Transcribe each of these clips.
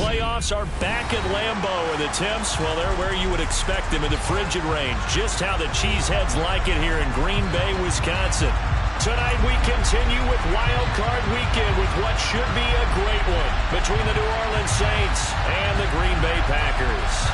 playoffs are back at Lambeau, and the temps, well, they're where you would expect them in the frigid range. Just how the Cheeseheads like it here in Green Bay, Wisconsin. Tonight we continue with Wildcard Weekend with what should be a great one between the New Orleans Saints and the Green Bay Packers.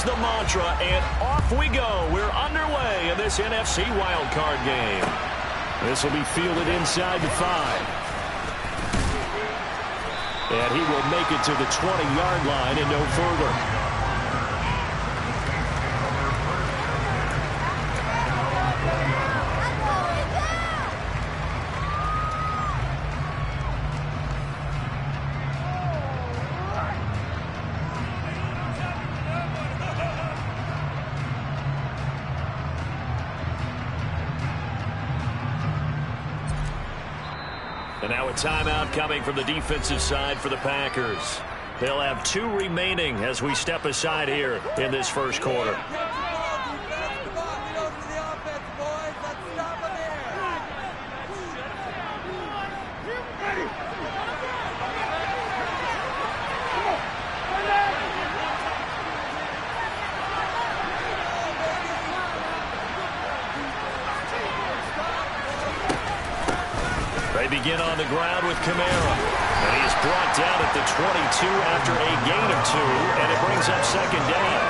The mantra, and off we go. We're underway in this NFC wildcard game. This will be fielded inside the 5. And he will make it to the 20-yard line and no further. And now a timeout coming from the defensive side for the Packers. They'll have 2 remaining as we step aside here in this first quarter. They begin on the ground with Kamara. And he is brought down at the 22 after a gain of 2, and it brings up second down.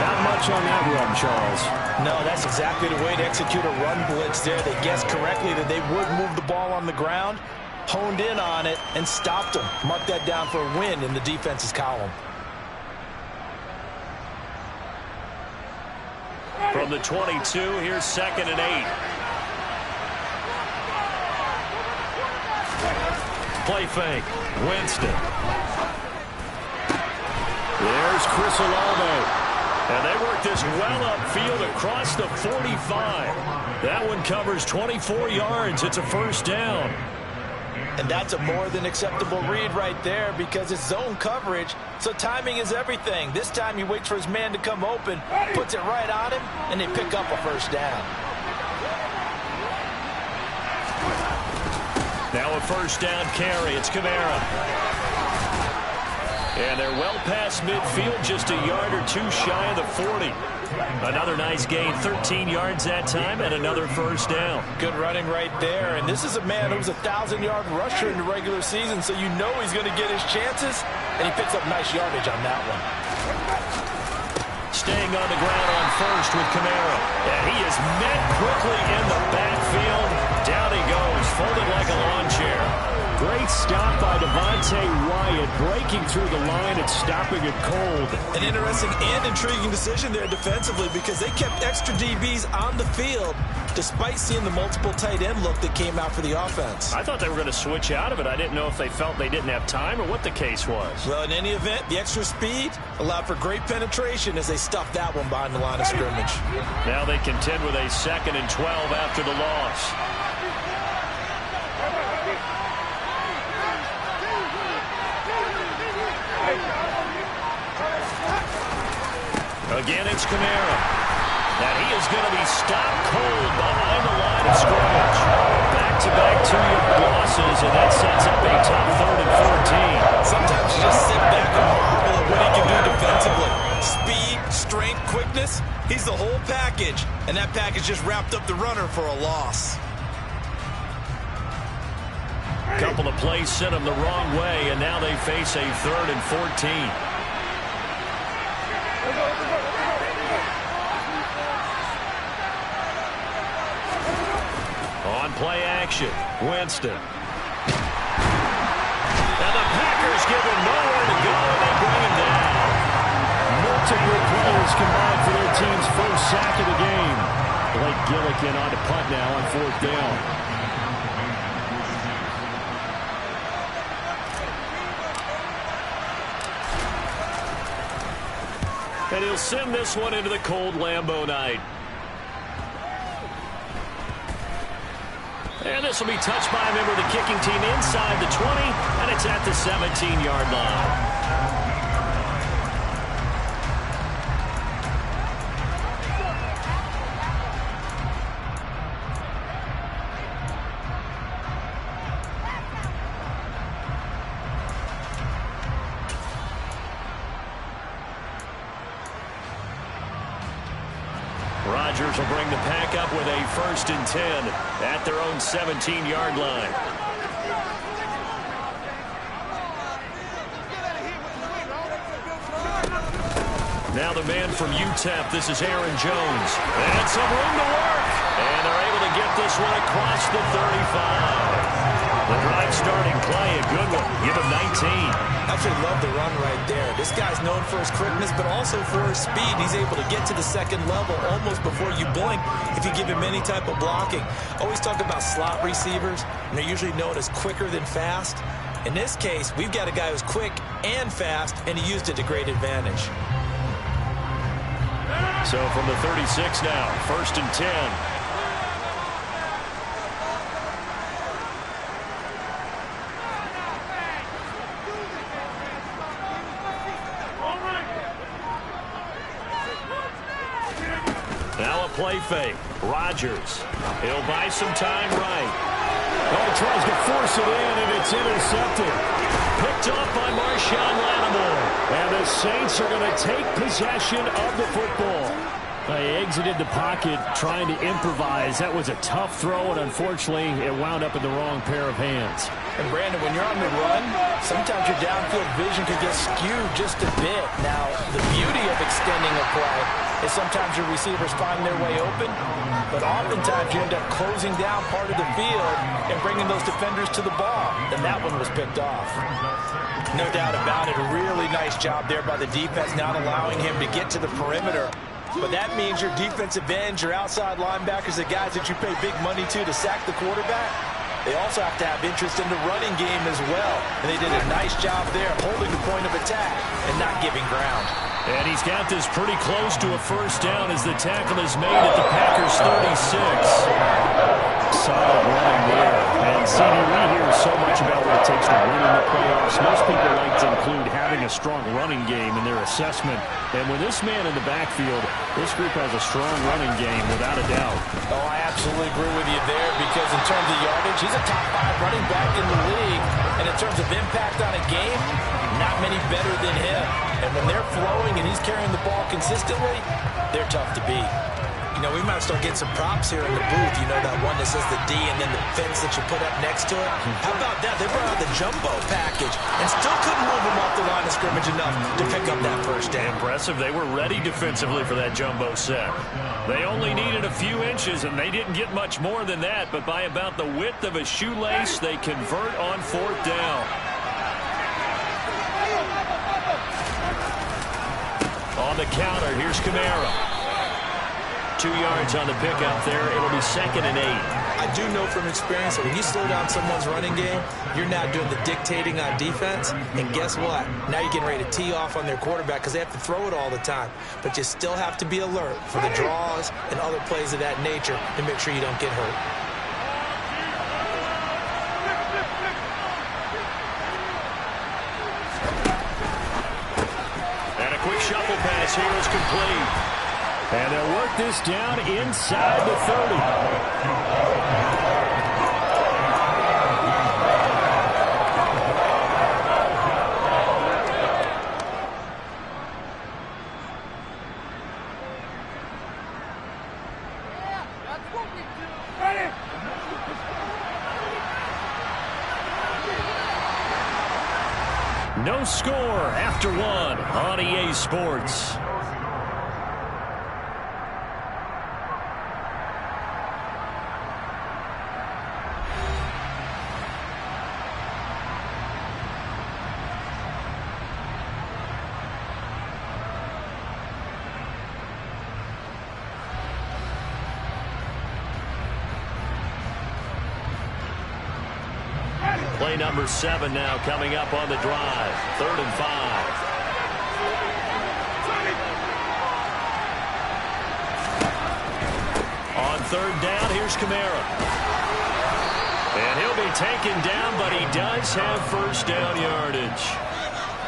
Not much on that run, Charles. No, that's exactly the way to execute a run blitz there. They guessed correctly that they would move the ball on the ground, honed in on it, and stopped them. Mark that down for a win in the defense's column. From the 22, here's 2nd and 8. Play fake. Winston. There's Chris Olave. And they work this well upfield across the 45. That one covers 24 yards. It's a first down. And that's a more than acceptable read right there because it's zone coverage, so timing is everything. This time he waits for his man to come open, puts it right on him, and they pick up a first down. Now a first down carry. It's Kamara. And they're well past midfield, just a yard or 2 shy of the 40. Another nice gain, 13 yards that time, and another first down. Good running right there. And this is a man who was a 1,000-yard rusher in the regular season, so you know he's going to get his chances, and he picks up nice yardage on that one. Staying on the ground on first with Kamara. And he is met quickly in the backfield. Down he goes, folded like a lawn chair. Great stop by Devontae Wyatt, breaking through the line and stopping it cold. An interesting and intriguing decision there defensively because they kept extra DBs on the field despite seeing the multiple tight end look that came out for the offense. I thought they were going to switch out of it. I didn't know if they felt they didn't have time or what the case was. Well, in any event, the extra speed allowed for great penetration as they stuffed that one behind the line of scrimmage. Now they contend with a 2nd and 12 after the loss. Again, it's Kamara. And he is going to be stopped cold behind the line of scrimmage. Back-to-back 2-yard losses, and that sets up a tough 3rd and 14. Sometimes you just sit back and marvel at what he can do defensively. Speed, strength, quickness, he's the whole package. And that package just wrapped up the runner for a loss. Couple of plays sent them the wrong way, and now they face a 3rd and 14. On play action, Winston. And the Packers give him nowhere to go, and they bring him down. Multiple players combined for their team's first sack of the game. Blake Gillikin on to punt now on 4th down. And he'll send this one into the cold Lambeau night. And this will be touched by a member of the kicking team inside the 20, and it's at the 17-yard line. Chargers will bring the pack up with a 1st and 10 at their own 17-yard line. Now the man from UTEP, this is Aaron Jones. And some room to work. And they're able to get this one across the 35. The drive starting play, a good one. Give him 19. Absolutely love the run right there. This guy's known for his quickness, but also for his speed. He's able to get to the second level almost before you blink if you give him any type of blocking. Always talk about slot receivers, and they're usually known as quicker than fast. In this case, we've got a guy who's quick and fast, and he used it to great advantage. So from the 36 now, 1st and 10. Now a play fake. Rodgers. He'll buy some time right. Oh, he tries to force it in, and it's intercepted. Picked off by Marshawn Lattimore. And the Saints are going to take possession of the football. They exited the pocket trying to improvise. That was a tough throw, and unfortunately, it wound up in the wrong pair of hands. And Brandon, when you're on the run, sometimes your downfield vision could get skewed just a bit. Now, the beauty of extending a play is sometimes your receivers find their way open, but oftentimes you end up closing down part of the field and bringing those defenders to the ball. And that one was picked off. No doubt about it. A really nice job there by the defense, not allowing him to get to the perimeter. But that means your defensive ends, your outside linebackers, the guys that you pay big money to sack the quarterback, they also have to have interest in the running game as well. And they did a nice job there holding the point of attack and not giving ground. And he's got this pretty close to a 1st down as the tackle is made at the Packers' 36. Solid running there. And CD, we hear so much about what it takes to win in the playoffs. Most people like to include having a strong running game in their assessment. And with this man in the backfield, this group has a strong running game without a doubt. Oh, I absolutely agree with you there because in terms of yardage, he's a top 5 running back in the league. And in terms of impact on a game, not many better than him. And when they're flowing and he's carrying the ball consistently, they're tough to beat. You know, we might start getting some props here in the booth. You know, that one that says the D and then the fence that you put up next to it. How about that? They brought out the jumbo package and still couldn't move them off the line of scrimmage enough to pick up that 1st down. Impressive. They were ready defensively for that jumbo set. They only needed a few inches, and they didn't get much more than that. But by about the width of a shoelace, they convert on 4th down. On the counter, here's Kamara. 2 yards on the pickup there. It'll be 2nd and 8. I do know from experience that when you slow down someone's running game, you're now doing the dictating on defense. And guess what? Now you're getting ready to tee off on their quarterback because they have to throw it all the time. But you still have to be alert for the draws and other plays of that nature to make sure you don't get hurt. And a quick shuffle pass here is complete. And they'll work this down inside the 30. No score after 1 on EA Sports. Play number 7 now coming up on the drive. 3rd and 5. On 3rd down, here's Kamara. And he'll be taken down, but he does have 1st down yardage.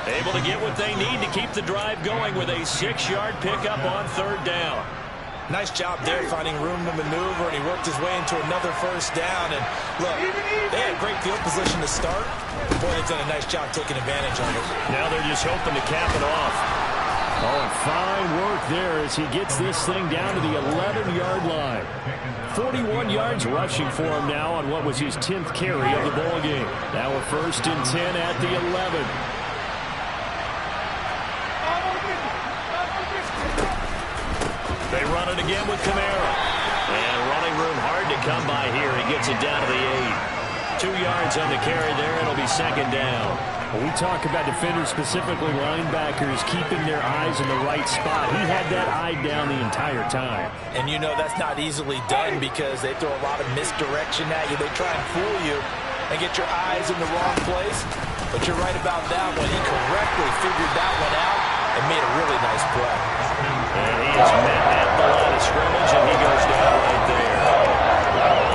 Able to get what they need to keep the drive going with a 6-yard pickup on 3rd down. Nice job there finding room to maneuver, and he worked his way into another 1st down. And look, they had great field position to start. Boy, they've done a nice job taking advantage of it. Now they're just hoping to cap it off. Oh, and fine work there as he gets this thing down to the 11-yard line. 41 yards rushing for him now on what was his 10th carry of the ball game. Now a 1st and 10 at the 11. They run it again with Kamara. And running room hard to come by here. He gets it down to the 8. 2 yards on the carry there. It'll be 2nd down. When we talk about defenders, specifically linebackers, keeping their eyes in the right spot, he had that eye down the entire time. And you know that's not easily done because they throw a lot of misdirection at you. They try and fool you and get your eyes in the wrong place. But you're right about that one. He correctly figured that one out and made a really nice play. And he is met at the line of scrimmage, and he goes down right there.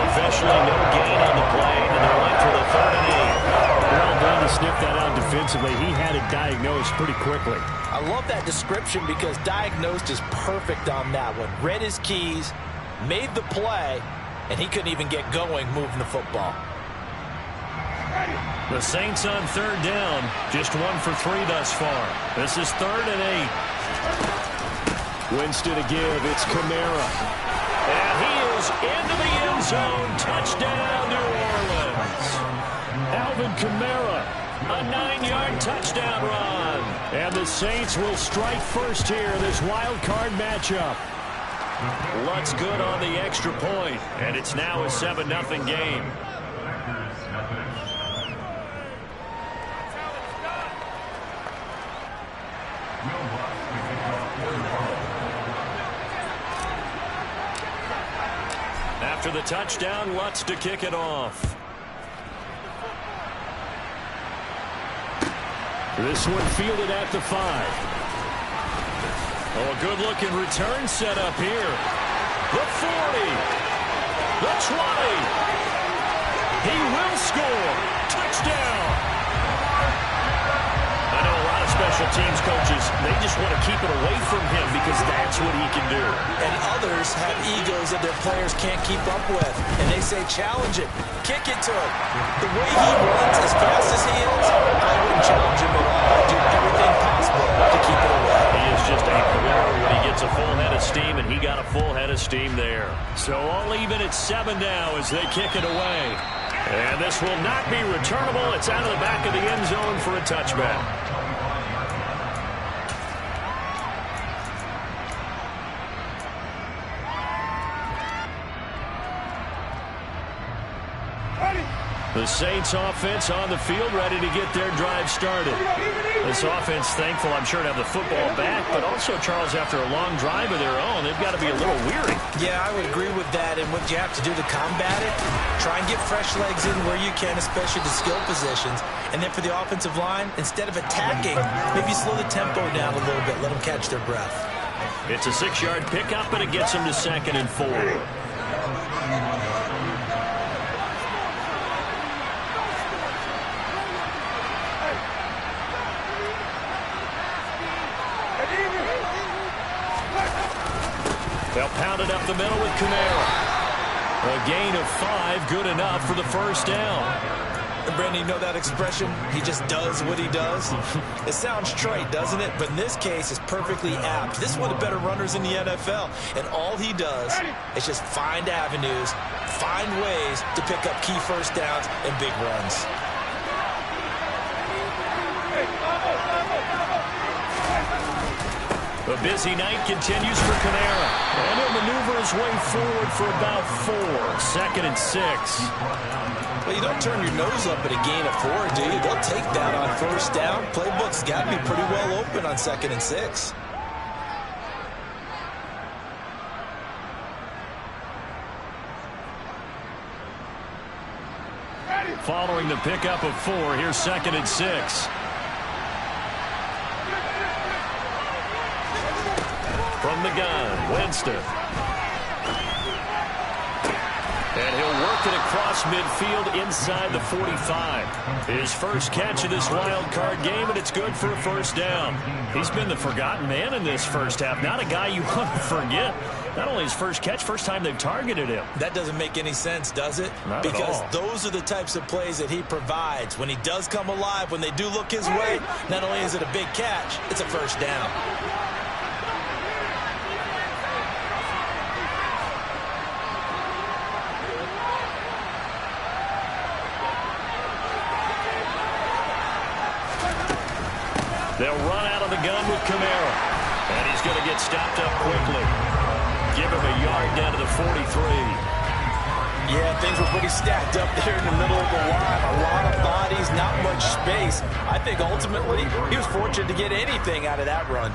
Officially no gain on the play, and they're left for the 3rd and 8. Well done to sniff that out defensively. He had it diagnosed pretty quickly. I love that description because diagnosed is perfect on that one. Read his keys, made the play, and he couldn't even get going moving the football. The Saints on 3rd down, just 1 for 3 thus far. This is 3rd and 8. Winston to give. It's Kamara. And he is into the end zone. Touchdown, New Orleans. Alvin Kamara. A 9-yard touchdown run. And the Saints will strike first here, this wild card matchup. Lutz good on the extra point, and it's now a 7-0 game. After the touchdown, Lutz to kick it off. This one fielded at the 5. Oh, a good-looking return set up here. The 40. The 20. He will score. Touchdown. I know a lot of special teams coaches, they just want to keep it away from him because that's what he can do. And others have egos that their players can't keep up with. And they say, challenge it. Kick it to him. The way he runs as fast as he is, I wouldn't challenge him at all. I'd do everything possible to keep it away. He is just a player when he gets a full head of steam, and he got a full head of steam there. So all even at 7 now as they kick it away. And this will not be returnable. It's out of the back of the end zone for a touchback. The Saints offense on the field ready to get their drive started. This offense thankful, I'm sure, to have the football back, but also, Charles, after a long drive of their own, they've got to be a little weary. Yeah, I would agree with that. And what you have to do to combat it, try and get fresh legs in where you can, especially the skill positions. And then for the offensive line, instead of attacking, maybe slow the tempo down a little bit, let them catch their breath. It's a 6-yard pickup, and it gets them to 2nd and 4. They'll pound it up the middle with Kamara. A gain of 5, good enough for the 1st down. And Brandon, you know that expression? He just does what he does. It sounds trite, doesn't it? But in this case, it's perfectly apt. This is one of the better runners in the NFL. And all he does is just find avenues, find ways to pick up key 1st downs and big runs. The busy night continues for Kamara. And he'll maneuver his way forward for about 4. 2nd and 6. Well, you don't turn your nose up at a gain of 4, do you? They'll take that on 1st down. Playbook's got to be pretty well open on 2nd and 6. Following the pickup of 4, here's 2nd and 6. From the gun, Winston. And he'll work it across midfield inside the 45. His first catch of this wild card game, and it's good for a 1st down. He's been the forgotten man in this first half. Not a guy you want to forget. Not only his first catch, first time they've targeted him. That doesn't make any sense, does it? Not because at all. Those are the types of plays that he provides. When he does come alive, when they do look his way, not only is it a big catch, it's a 1st down. They'll run out of the gun with Kamara. And he's going to get stopped up quickly. Give him a yard down to the 43. Yeah, things were pretty stacked up there in the middle of the line. A lot of bodies, not much space. I think ultimately he was fortunate to get anything out of that run.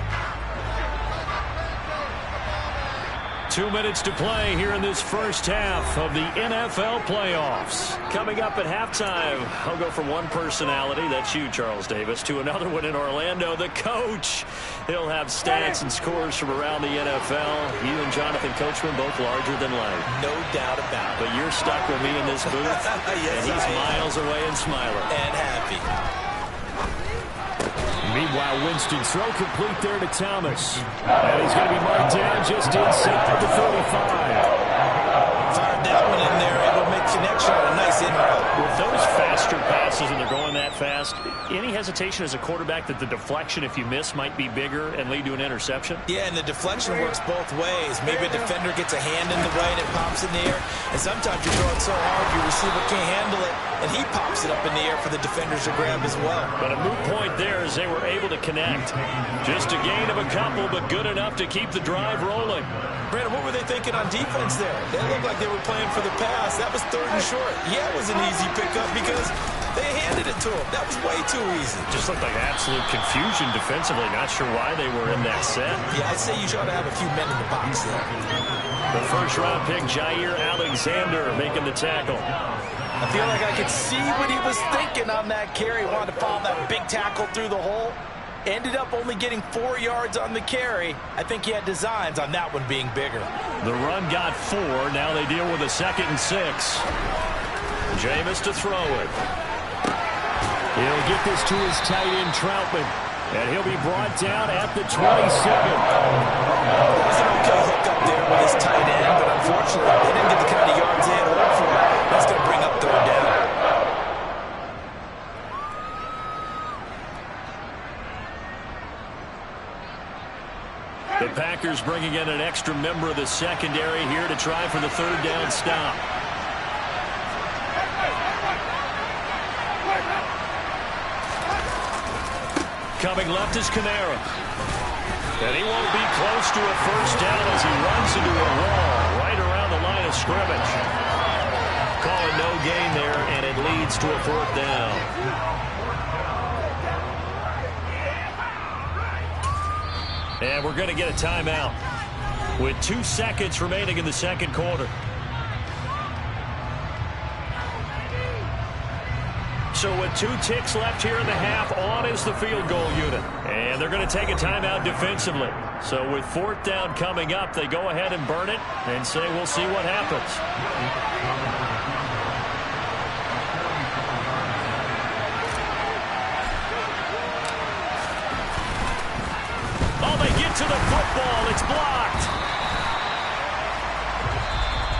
2 minutes to play here in this first half of the NFL playoffs. Coming up at halftime, I'll go from one personality, that's you, Charles Davis, to another one in Orlando, the coach. He'll have stats and scores from around the NFL. You and Jonathan Coachman both larger than life. No doubt about it. But you're stuck with me in this booth, yes, and he's miles away and smiling. And happy. Meanwhile, Winston throw complete there to Thomas. And he's going to be marked down just inside the 35. Fired that one in there, able to make connection on a nice in route. With those faster passes and they're going that fast, any hesitation as a quarterback that the deflection, if you miss, might be bigger and lead to an interception? Yeah, and the deflection works both ways. Maybe a defender gets a hand in the way and it pops in the air. And sometimes you throw it so hard your receiver can't handle it, and he pops it up in the air for the defenders to grab as well. But a moot point there as they were able to connect. Just a gain of a couple, but good enough to keep the drive rolling. Brandon, what were they thinking on defense there? They looked like they were playing for the pass. That was 3rd and short. Yeah, it was an easy pickup because they handed it to him. That was way too easy. Just looked like absolute confusion defensively. Not sure why they were in that set. Yeah, I'd say you should have a few men in the box there. The first-round pick, Jair Alexander, making the tackle. I feel like I could see what he was thinking on that carry. Wanted to follow that big tackle through the hole. Ended up only getting 4 yards on the carry. I think he had designs on that one being bigger. The run got 4. Now they deal with a 2nd and 6. Jameis to throw it. He'll get this to his tight end, Troutman. And he'll be brought down at the 27. It was an okay hook up there with his tight end, but unfortunately, they didn't get the kind of yards they had hoped for. That's going to bring up 3rd down. The Packers bringing in an extra member of the secondary here to try for the 3rd down stop. Coming left is Kamara. And he won't be close to a 1st down as he runs into a wall right around the line of scrimmage. Calling no gain there, and it leads to a 4th down. And we're going to get a timeout with 2 seconds remaining in the 2nd quarter. So with 2 ticks left here in the half, on is the field goal unit. And they're going to take a timeout defensively. So with 4th down coming up, they go ahead and burn it and say we'll see what happens. To the football, it's blocked.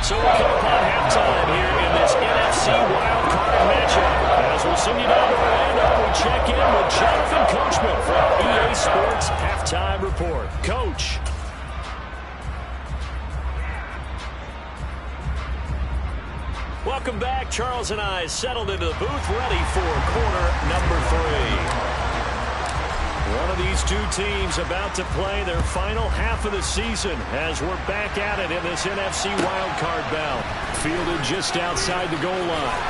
So we'll come upon halftime here in this NFC Wildcard matchup. As we'll send you down to Orlando, we check in with Jonathan Coachman from EA Sports Halftime Report. Coach. Welcome back. Charles and I settled into the booth, ready for quarter number 3. One of these 2 teams about to play their final half of the season as we're back at it in this NFC wildcard bout. Fielded just outside the goal line.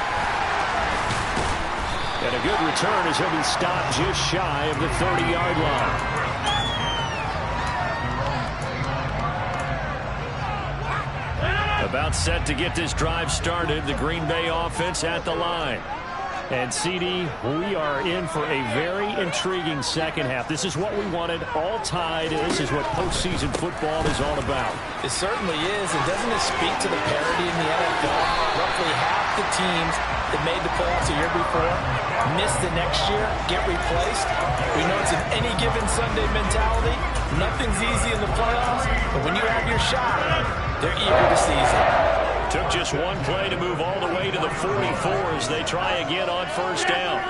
And a good return as he'll be stopped just shy of the 30-yard line. About set to get this drive started. The Green Bay offense at the line. And, CD, we are in for a very intriguing 2nd half. This is what we wanted, all tied. This is what postseason football is all about. It certainly is, and doesn't it speak to the parity in the NFL? Roughly half the teams that made the playoffs a year before miss the next year, get replaced. We know it's an any given Sunday mentality. Nothing's easy in the playoffs, but when you have your shot, they're eager to seize it. Took just 1 play to move all the way to the 44 as they try again on 1st down.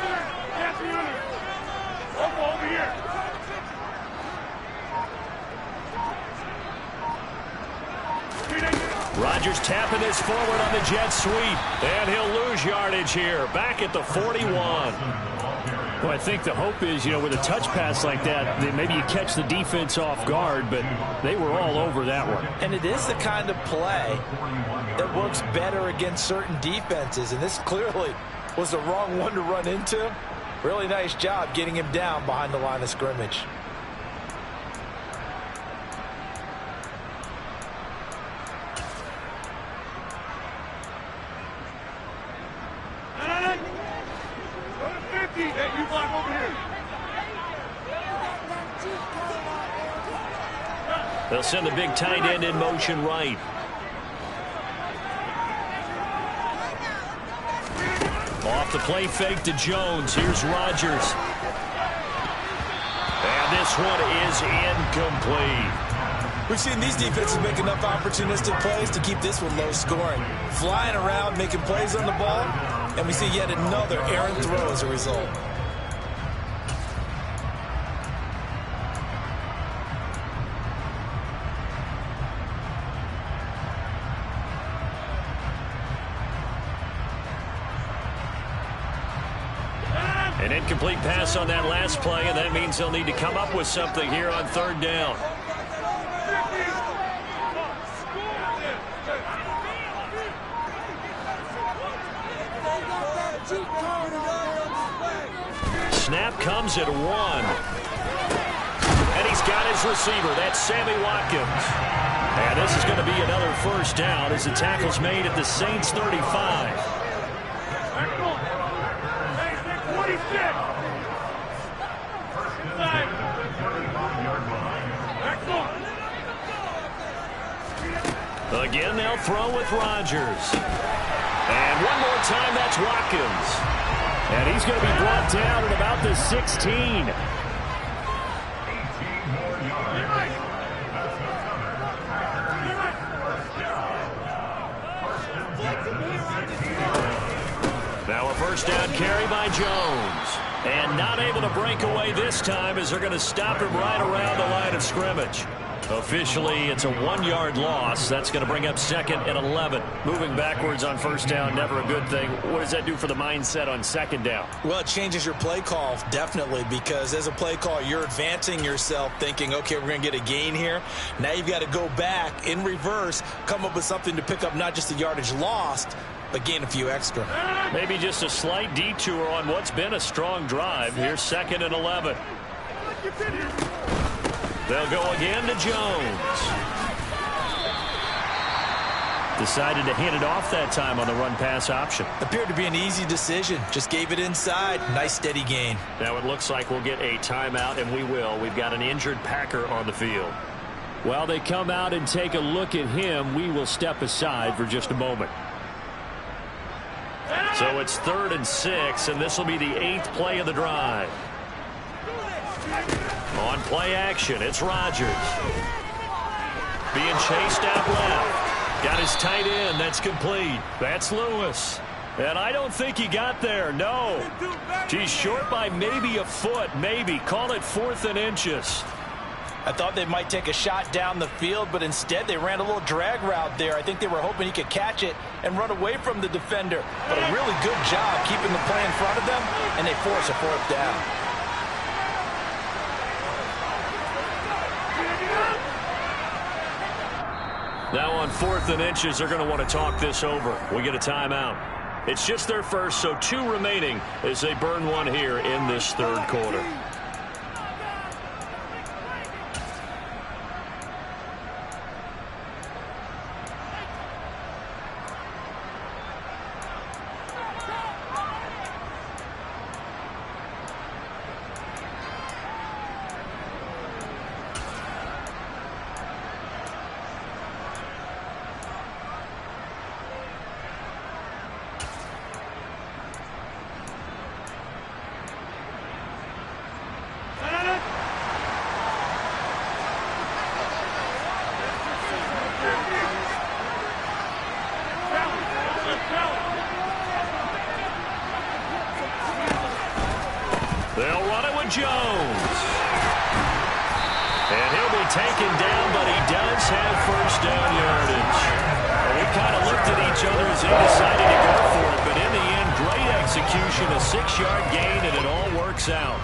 Rodgers tapping this forward on the jet sweep, and he'll lose yardage here, back at the 41. Well, I think the hope is, with a touch pass like that, that maybe you catch the defense off guard, but they were all over that one. And it is the kind of play that works better against certain defenses, and this clearly was the wrong one to run into. Really nice job getting him down behind the line of scrimmage. They'll send the big tight end in motion right. Off the play fake to Jones. Here's Rodgers. And this one is incomplete. We've seen these defenses make enough opportunistic plays to keep this one low scoring. Flying around, making plays on the ball, and we see yet another errant throw as a result. An incomplete pass on that last play, and that means they'll need to come up with something here on third down. Snap comes at 1. And he's got his receiver. That's Sammy Watkins. And this is going to be another first down as the tackle's made at the Saints 35. Again, they'll throw with Rodgers. And one more time, that's Watkins. And he's going to be brought down at about the 16. Now a first down carry by Jones. And not able to break away this time as they're going to stop him right around the line of scrimmage. Officially, it's a 1-yard loss. That's going to bring up 2nd and 11. Moving backwards on first down, never a good thing. What does that do for the mindset on 2nd down? Well, it changes your play call, definitely, because as a play call, you're advancing yourself thinking, okay, we're going to get a gain here. Now you've got to go back in reverse, come up with something to pick up not just the yardage lost, but gain a few extra. Maybe just a slight detour on what's been a strong drive. Here's 2nd and 11. They'll go again to Jones. Decided to hand it off that time on the run-pass option. Appeared to be an easy decision. Just gave it inside. Nice steady gain. Now it looks like we'll get a timeout, and we will. We've got an injured Packer on the field. While they come out and take a look at him, we will step aside for just a moment. So it's 3rd and 6, and this will be the 8th play of the drive. On play action, it's Rodgers. Being chased out left. Got his tight end. That's complete. That's Lewis. And I don't think he got there. No. He's short by maybe a foot. Maybe. Call it 4th and inches. I thought they might take a shot down the field, but instead they ran a little drag route there. I think they were hoping he could catch it and run away from the defender. But a really good job keeping the play in front of them, and they force a 4th down. Now on 4th and inches, they're going to want to talk this over. We get a timeout. It's just their first, so 2 remaining as they burn one here in this 3rd quarter. completion, a 6-yard gain, and it all works out.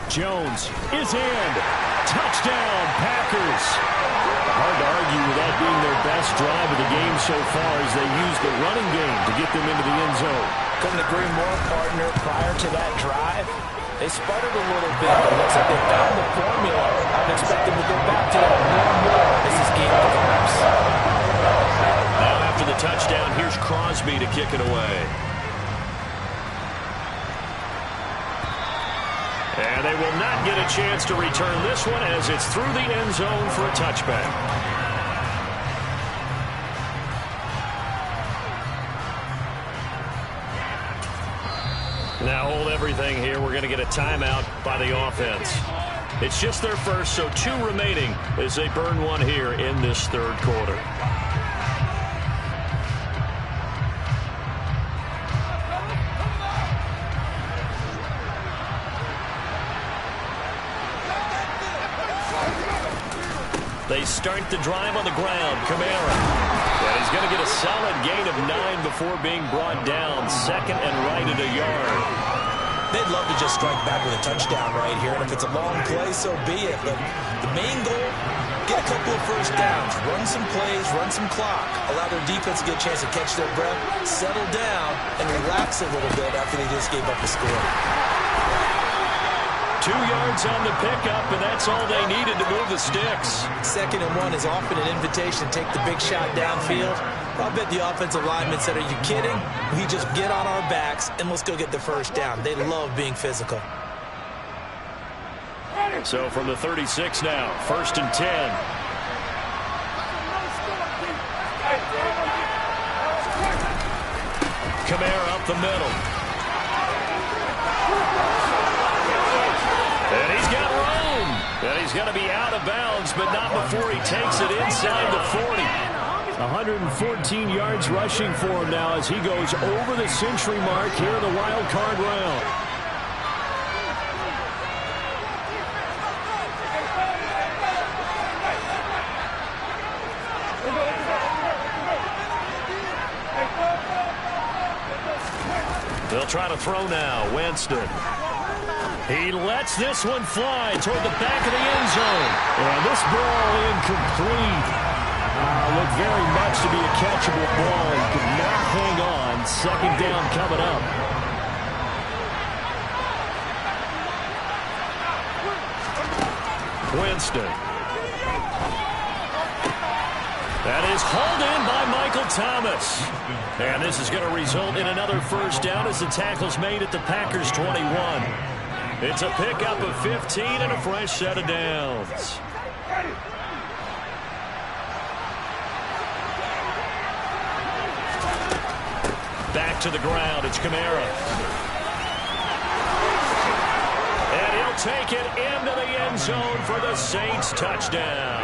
Jones is in. Touchdown, Packers. Hard to argue with that being their best drive of the game so far as they use the running game to get them into the end zone. Couldn't agree more, partner. Prior to that drive, they sputtered a little bit. It looks like they found the formula. I would expect them to go back to that more and more as this game develops. Now after the touchdown, here's Crosby to kick it away. And they will not get a chance to return this one as it's through the end zone for a touchback. Now hold everything here. We're going to get a timeout by the offense. It's just their first, so 2 remaining as they burn one here in this third quarter. They start the drive on the ground. Kamara. And he's going to get a solid gain of 9 before being brought down. Second and right at a yard. They'd love to just strike back with a touchdown right here. And if it's a long play, so be it. But the main goal, get a couple of first downs. Run some plays, run some clock. Allow their defense to get a chance to catch their breath, settle down, and relax a little bit after they just gave up the score. 2 yards on the pickup, and that's all they needed to move the sticks. 2nd and 1 is often an invitation to take the big shot downfield. I bet the offensive lineman said, are you kidding? We just get on our backs, and let's go get the first down. They love being physical. So from the 36 now, 1st and 10. Kamara up the middle. And he's got room. And he's going to be out of bounds, but not before he takes it inside the 40. 114 yards rushing for him now as he goes over the century mark here in the wild card round. They'll try to throw now. Winston. He lets this one fly toward the back of the end zone. And this ball incomplete. Looked very much to be a catchable ball and could not hang on. 2nd down coming up. Winston. That is hauled in by Michael Thomas. And this is going to result in another first down as the tackle's made at the Packers' 21. It's a pickup of 15 and a fresh set of downs. Back to the ground. It's Kamara. And he'll take it into the end zone for the Saints touchdown.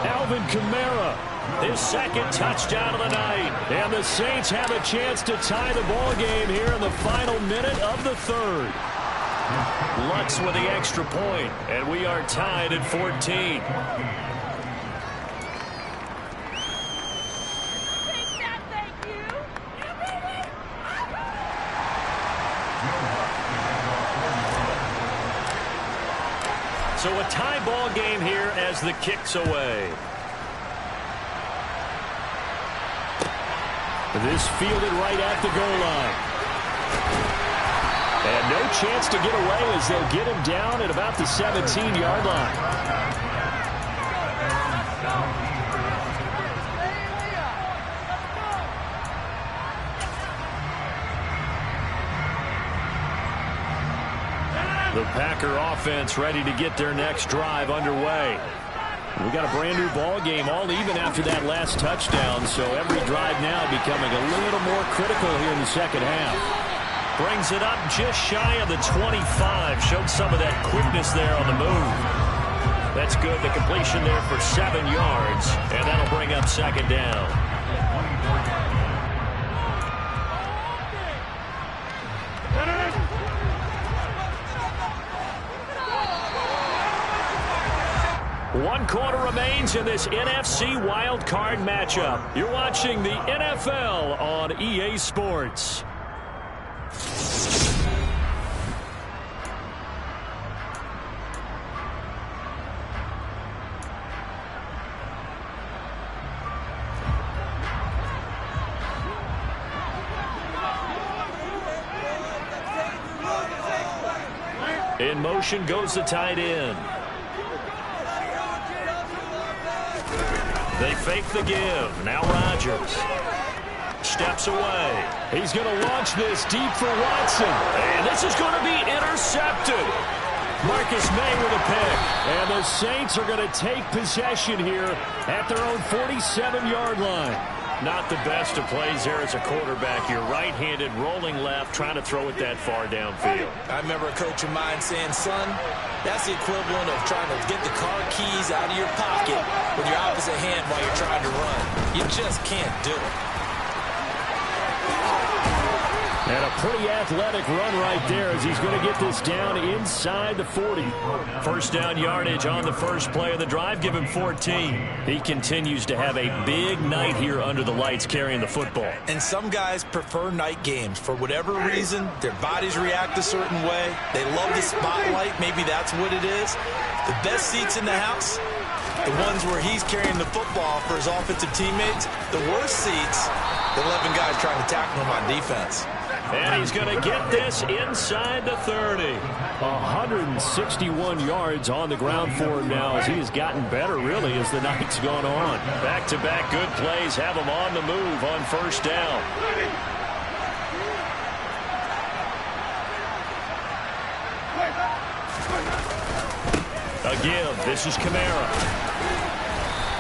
Alvin Kamara, his 2nd touchdown of the night. And the Saints have a chance to tie the ball game here in the final minute of the 3rd. Lutz with the extra point, and we are tied at 14. So a tie ball game here as the kick's away. This fielded right at the goal line. And no chance to get away as they'll get him down at about the 17-yard line. The Packer offense ready to get their next drive underway. We got a brand new ball game, all even after that last touchdown, so every drive now becoming a little more critical here in the second half. Brings it up just shy of the 25. Showed some of that quickness there on the move. That's good. The completion there for 7 yards, and that'll bring up 2nd down. 1 quarter remains in this NFC Wildcard matchup. You're watching the NFL on EA Sports. In motion goes the tight end. They fake the give. Now Rodgers steps away. He's going to launch this deep for Watson. And this is going to be intercepted. Marcus May with a pick. And the Saints are going to take possession here at their own 47-yard line. Not the best of plays there as a quarterback. You're right-handed, rolling left, trying to throw it that far downfield. I remember a coach of mine saying, son, that's the equivalent of trying to get the car keys out of your pocket with your opposite hand while you're trying to run. You just can't do it. And a pretty athletic run right there as he's going to get this down inside the 40. First down yardage on the first play of the drive. Give him 14. He continues to have a big night here under the lights carrying the football. And some guys prefer night games. For whatever reason, their bodies react a certain way. They love the spotlight. Maybe that's what it is. The best seats in the house, the ones where he's carrying the football for his offensive teammates. The worst seats, the 11 guys trying to tackle him on defense. And he's going to get this inside the 30. 161 yards on the ground for him now as he has gotten better, really, as the night's gone on. Back-to-back good plays have him on the move on first down. A give. This is Kamara.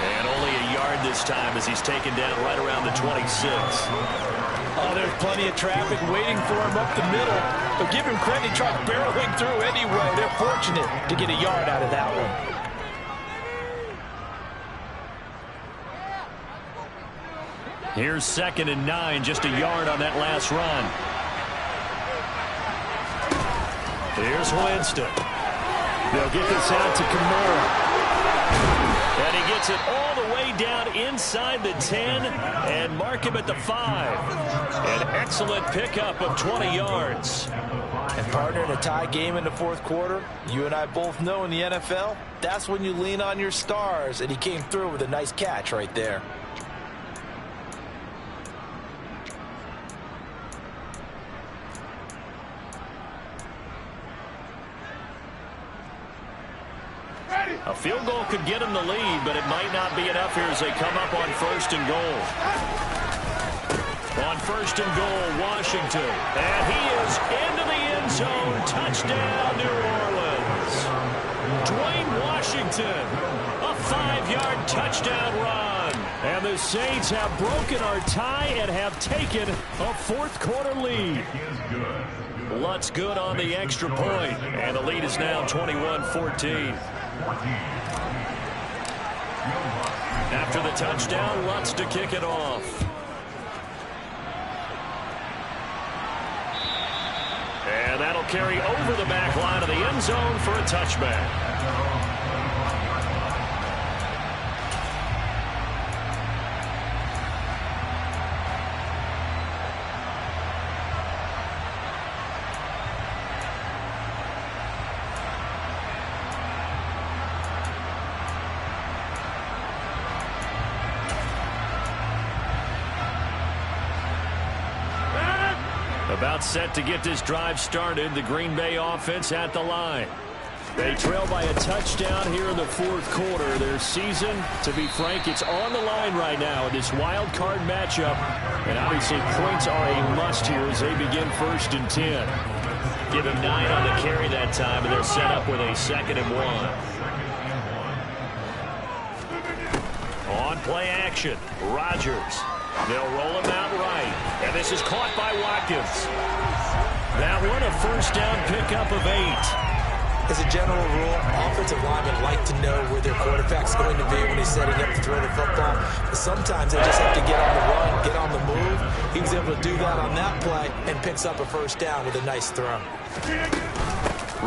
And only a yard this time as he's taken down right around the 26. Oh, there's plenty of traffic waiting for him up the middle. But give him credit, he tried barreling through anyway. They're fortunate to get a yard out of that one. Here's 2nd and 9, just a yard on that last run. Here's Winston. They'll get this out to Kamara. And he gets it all the way down inside the 10 and mark him at the 5. An excellent pickup of 20 yards. And partner, in a tie game in the fourth quarter, you and I both know in the NFL, that's when you lean on your stars. And he came through with a nice catch right there. A field goal could get him the lead, but it might not be enough here as they come up on 1st and goal. On 1st and goal, Washington. And he is into the end zone. Touchdown, New Orleans. Dwayne Washington, a 5-yard touchdown run. And the Saints have broken our tie and have taken a fourth-quarter lead. Lutz good on the extra point, and the lead is now 21-14. After the touchdown, Lutz to kick it off. And that'll carry over the back line of the end zone for a touchback. About set to get this drive started. The Green Bay offense at the line. They trail by a touchdown here in the fourth quarter. Their season, to be frank, it's on the line right now in this wild card matchup. And obviously points are a must here as they begin 1st and 10. Give him 9 on the carry that time, and they're set up with a 2nd and 1. On play action, Rodgers. They'll roll him out right. And this is caught by Watkins. That one a first down pickup of 8. As a general rule, offensive linemen like to know where their quarterback's going to be when he's setting up to throw the football. But sometimes they just have to get on the run, get on the move. He was able to do that on that play and picks up a first down with a nice throw.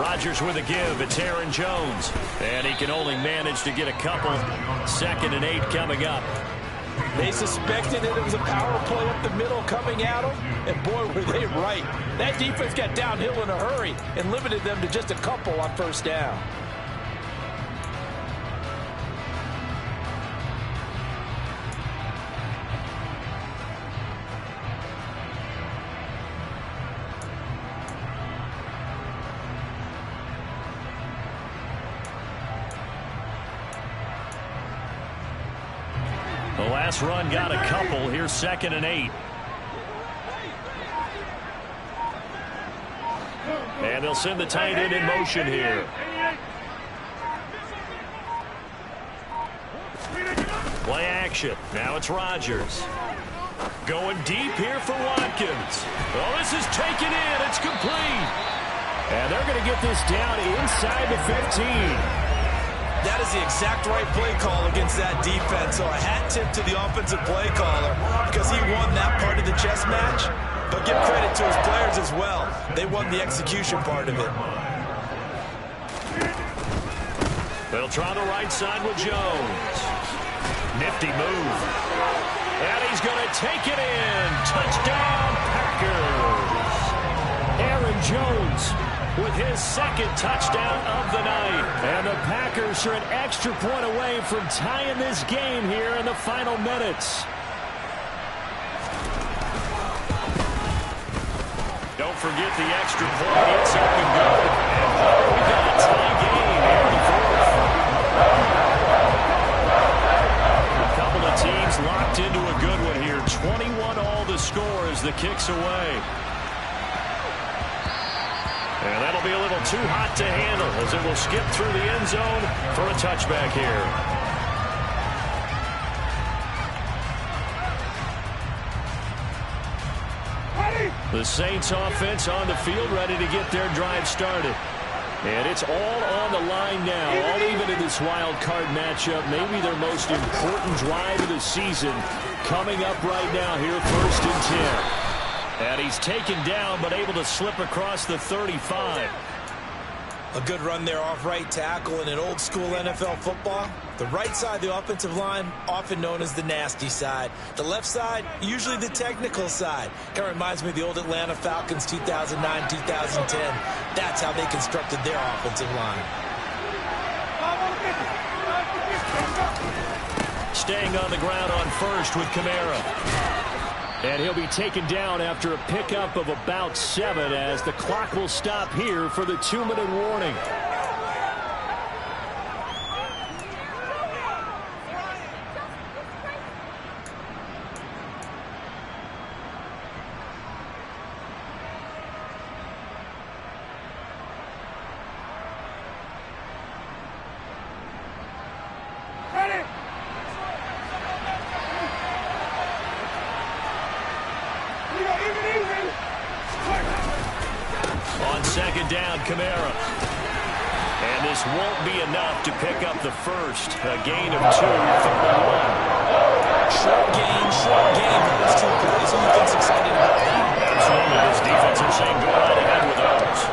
Rodgers with a give. It's Aaron Jones. And he can only manage to get a couple. 2nd and 8 coming up. They suspected that it was a power play up the middle coming at them, and boy, were they right. That defense got downhill in a hurry and limited them to just a couple on 1st down. The last run got a couple. Here's 2nd and 8. And they'll send the tight end in motion here. Play action. Now it's Rodgers. Going deep here for Watkins. Oh, this is taken in. It's complete. And they're going to get this down inside the 15. That is the exact right play call against that defense. So a hat tip to the offensive play caller because he won that part of the chess match. But give credit to his players as well. They won the execution part of it. They'll try the right side with Jones. Nifty move. And he's going to take it in. Touchdown, Packers. Aaron Jones with his 2nd touchdown of the night. And the Packers are an extra point away from tying this game here in the final minutes. Don't forget the extra point. It's up and good. And we got a tie game here in the 4th. A couple of teams locked into a good one here. 21 all the score as the kick's away. And that'll be a little too hot to handle as it will skip through the end zone for a touchback here. The Saints offense on the field ready to get their drive started. And it's all on the line now, all even in this wild card matchup. Maybe their most important drive of the season coming up right now here, 1st and 10. And he's taken down, but able to slip across the 35. A good run there off right tackle in an old school NFL football. The right side of the offensive line, often known as the nasty side. The left side, usually the technical side. Kind of reminds me of the old Atlanta Falcons 2009, 2010. That's how they constructed their offensive line. Staying on the ground on 1st with Kamara. And he'll be taken down after a pickup of about 7 as the clock will stop here for the 2-minute warning. On 2nd down, Kamara. And this won't be enough to pick up the 1st. A gain of 2, 3rd and 1. Short gain. Those 2 plays. Who gets excited about that? Absolutely. This defense are saying go right ahead with those.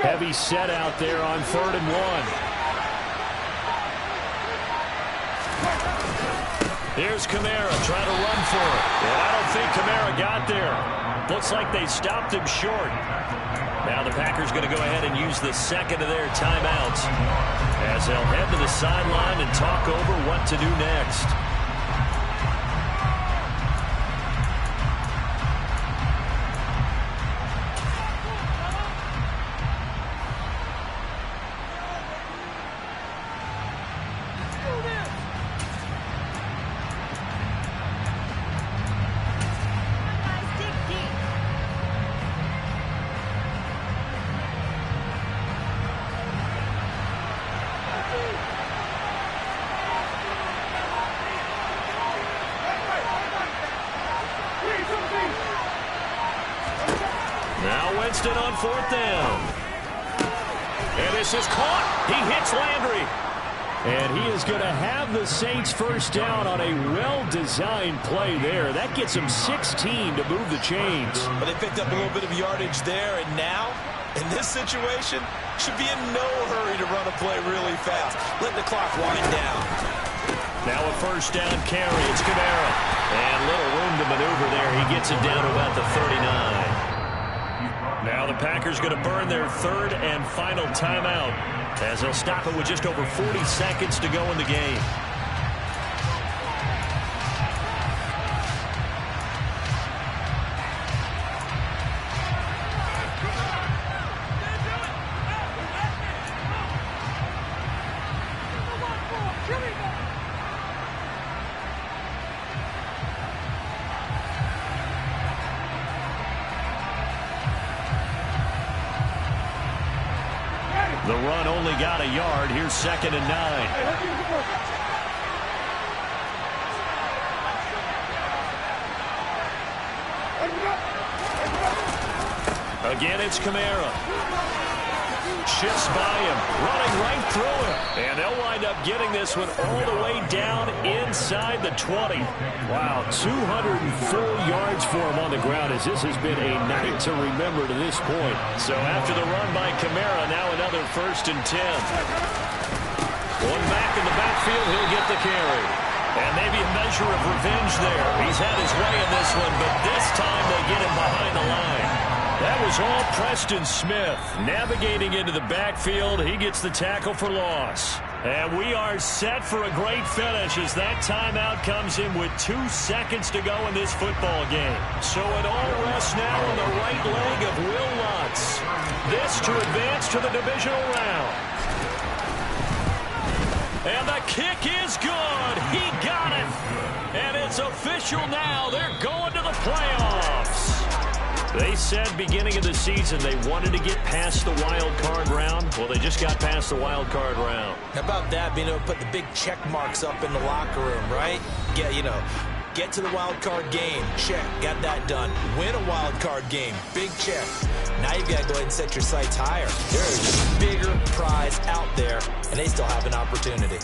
Heavy set out there on 3rd and 1. Here's Kamara trying to run for it. And I don't think Kamara got there. Looks like they stopped him short. Now the Packers going to go ahead and use the 2nd of their timeouts as they'll head to the sideline and talk over what to do next. Winston on 4th down. And this is caught. He hits Landry. And he is going to have the Saints first down on a well-designed play there. That gets him 16 to move the chains. But they picked up a little bit of yardage there, and now, in this situation, should be in no hurry to run a play really fast. Let the clock wind down. Now a first down carry. It's Kamara. And little room to maneuver there. He gets it down to about the 39. Now the Packers going to burn their 3rd and final timeout, as they'll stop it with just over 40 seconds to go in the game. The run only got a yard. Here's 2nd and 9. Again, it's Kamara. Shifts by him, running right through him. And they'll wind up getting this one all the way down inside the 20. Wow, 204 yards for him on the ground, as this has been a night to remember to this point. So after the run by Kamara, now another 1st and 10. One back in the backfield, he'll get the carry. And maybe a measure of revenge there. He's had his way in this one, but this time they get him behind the line. That was all Preston Smith navigating into the backfield. He gets the tackle for loss. And we are set for a great finish as that timeout comes in with 2 seconds to go in this football game. So it all rests now on the right leg of Will Lutz. This to advance to the divisional round. And the kick is good. He got it. And it's official now. They're going to the playoffs. They said beginning of the season they wanted to get past the wild card round. Well, they just got past the wild card round. How about that, being able to put the big check marks up in the locker room, right? Get to the wild card game. Check. Got that done. Win a wild card game. Big check. Now you've got to go ahead and set your sights higher. There is a bigger prize out there, and they still have an opportunity.